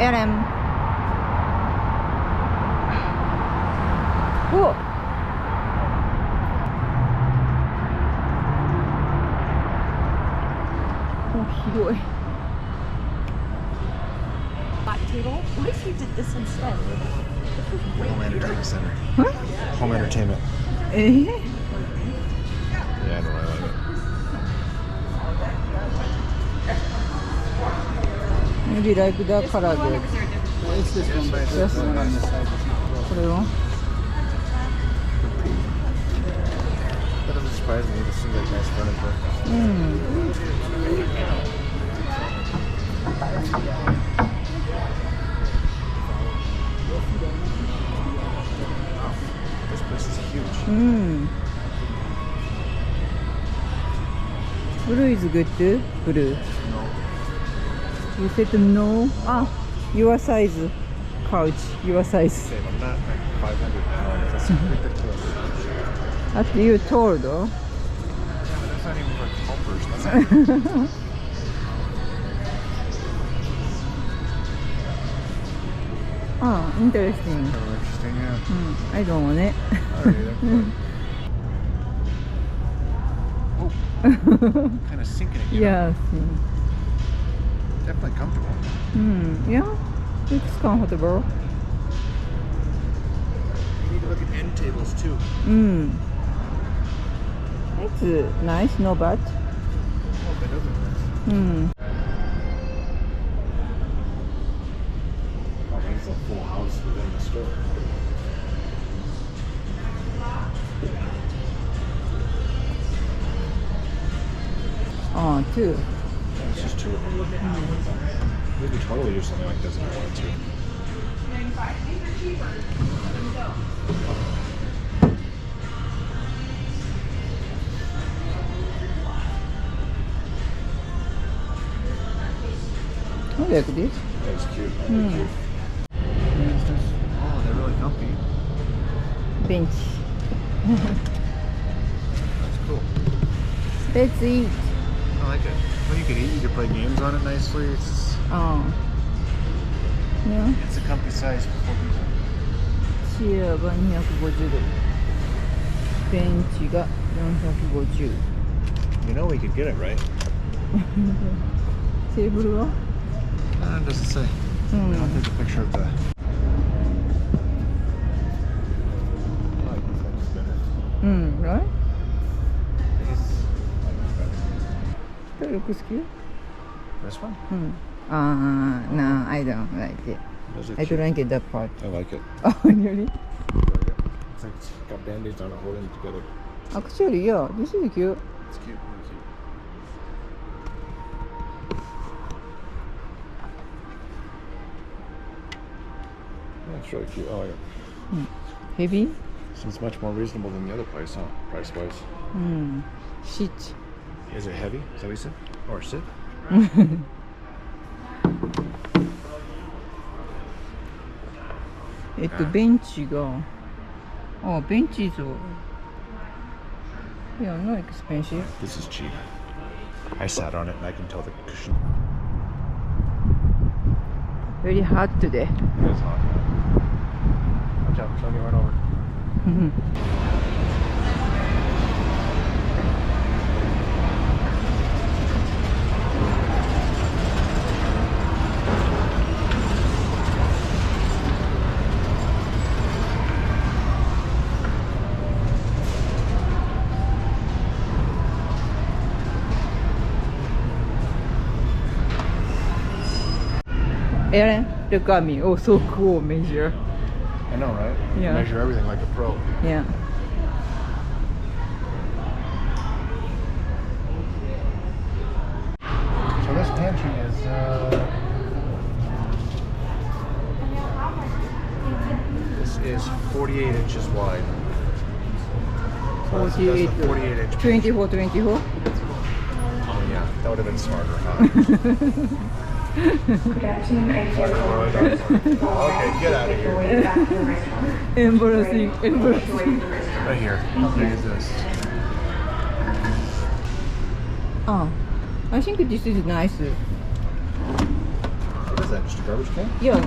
エレン。お。広い。What if you did this instead? Home entertainment center. Huh? Home entertainment. Yeah, I know, I like it. Maybe like the karage. It's this one, but it's one on the side. これは That doesn't surprise me. It just seems like nice furniture. うん。 This place is huge. うん。ブルー is good? ブルー。You said no? Ah, your size. Couch, your size. Okay, I'm not like 500 pounds. That's ridiculous. That's you told. That's not even for a tall person. That's Ah, interesting. interesting, yeah. I don't want it. Oh, kind of sinking it. You know? Yes. Definitely comfortable. Yeah, it's comfortable. You need to look at end tables too. It's nice, no bad. Oh, that isn't nice. It's a full house within the store. Oh, two. It's just two of them. We could totally use something like this if we wanted to. I like this. That's cute. Oh, they're really comfy. Bench. That's cool. Let's eat. I like it. Well, you could eat. You could play games on it nicely. It's Yeah. it's a comfy size for 4 people. チェアが250ドル。ベンチが450。You know we could get it, right? テーブルは It doesn't say. I'll take a picture of the. I like this one better. Right? I That looks cute. This one? No, I don't like it. Those are I cute. don't like that part. I like it. Oh, really? I like it. It's like it's got band-aids on it holding it together. Actually, yeah, this is cute. It's cute. Really cute. That's really cute. Oh, yeah. Heavy? Seems much more reasonable than the other place, huh? Price-wise. Shit. Is it heavy? Is that what you said? Or sit? ベンチが、ベンチis yeah, no expensive. This is cheap. I sat on it and I can tell the cushion. Very hot today. It is hot. Watch out, it's only run over. Aaron, look at me. Oh, so cool measure. I know, right? You Yeah. measure everything like a pro. Yeah. So this pantry is, this is 48 inches wide. So that's 48, a 48 inch. 24, 24. Oh yeah, that would have been smarter, huh? Okay, get out of here. Embarrassing. Right here. How big is this? I think this is nice. It doesn't that? Just a garbage can? Yeah.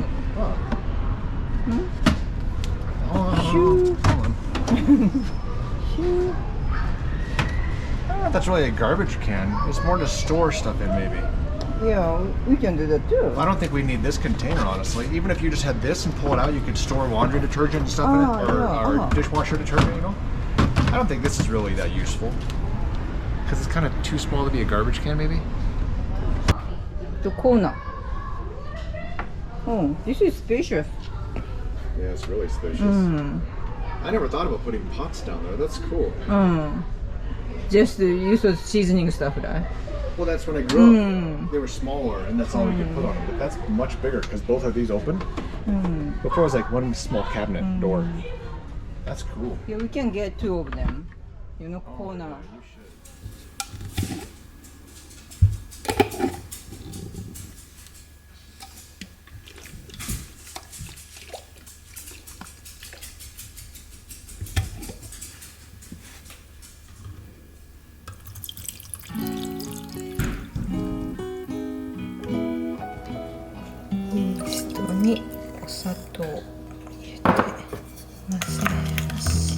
Oh. Shoo. Hold on. I don't know if that's really a garbage can. It's more to store stuff in, maybe. Yeah, we can do that too. I don't think we need this container, honestly. Even if you just had this and pull it out, you could store laundry detergent and stuff in it, or dishwasher detergent, you know? I don't think this is really that useful. Because it's kind of too small to be a garbage can, maybe? The corner. Oh, this is spacious. Yeah, it's really spacious. Mm. I never thought about putting pots down there. That's cool. Just use the seasoning stuff, right? Well, that's when I grew up. They were smaller, and that's all we could put on them. But that's much bigger because both of these open. Before it was like one small cabinet door. That's cool. Yeah, we can get two of them. You know, corner. You should. にお砂糖を入れて混ぜます。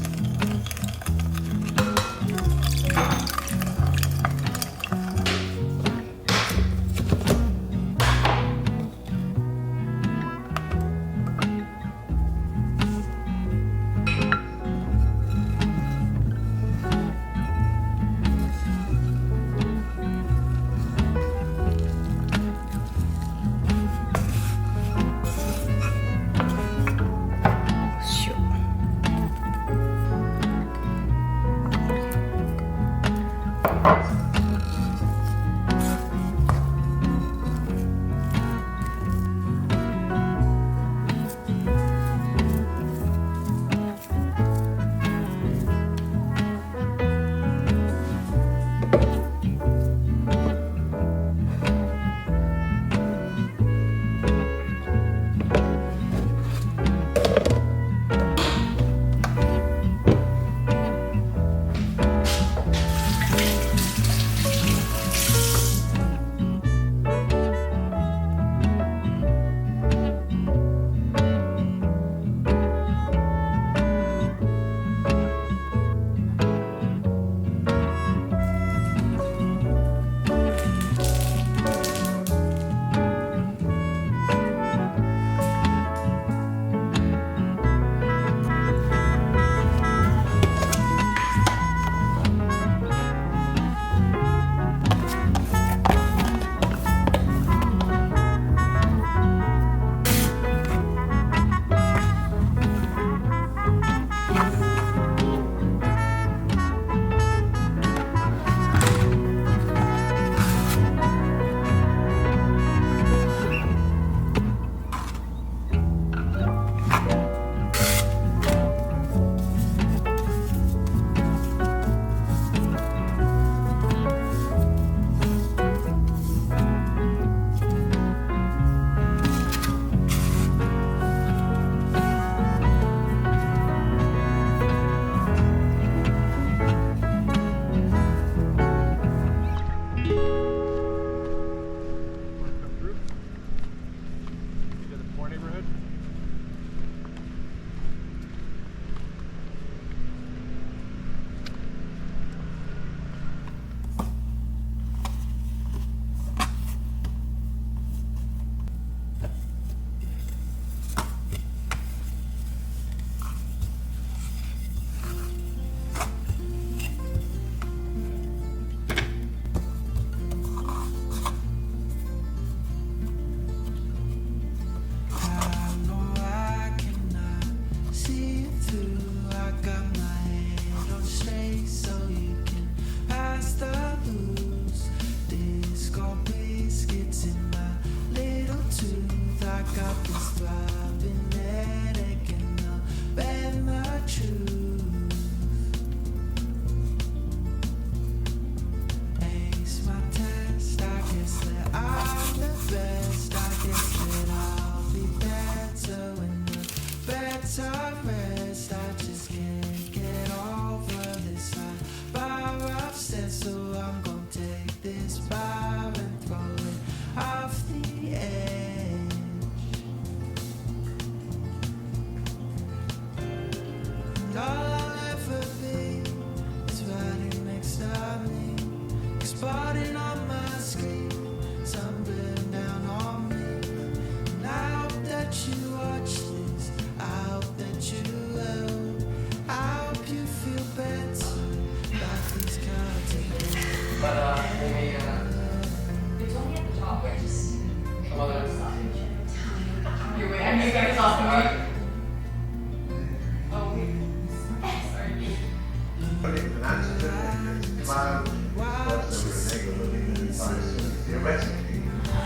theoretically,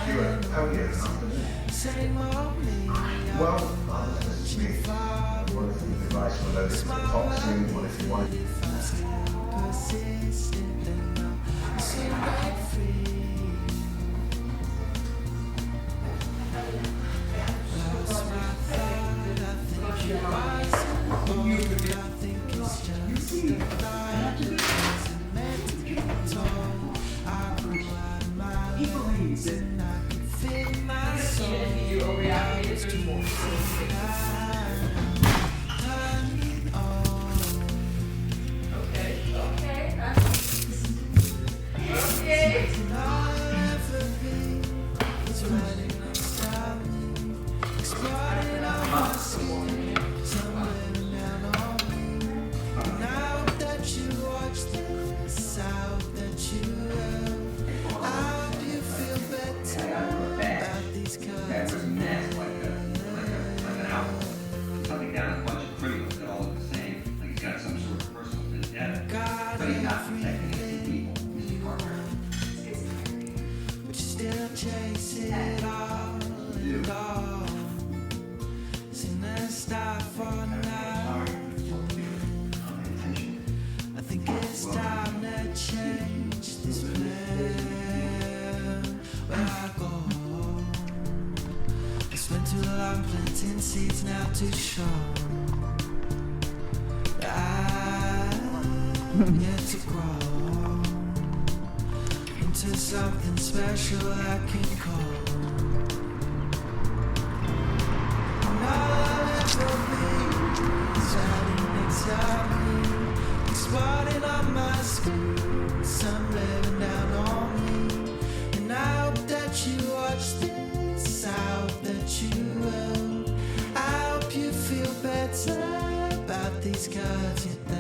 you were only an afternoon. Well, what if the device was loaded with toxin? What if you wanted planting seeds now to show I'm yet to grow into something special I can call. And all I'll ever be is hiding inside me, exploding on my screen, sun living down on me. And I hope that you watch this, I hope that you will. I hope you feel better about these cards you think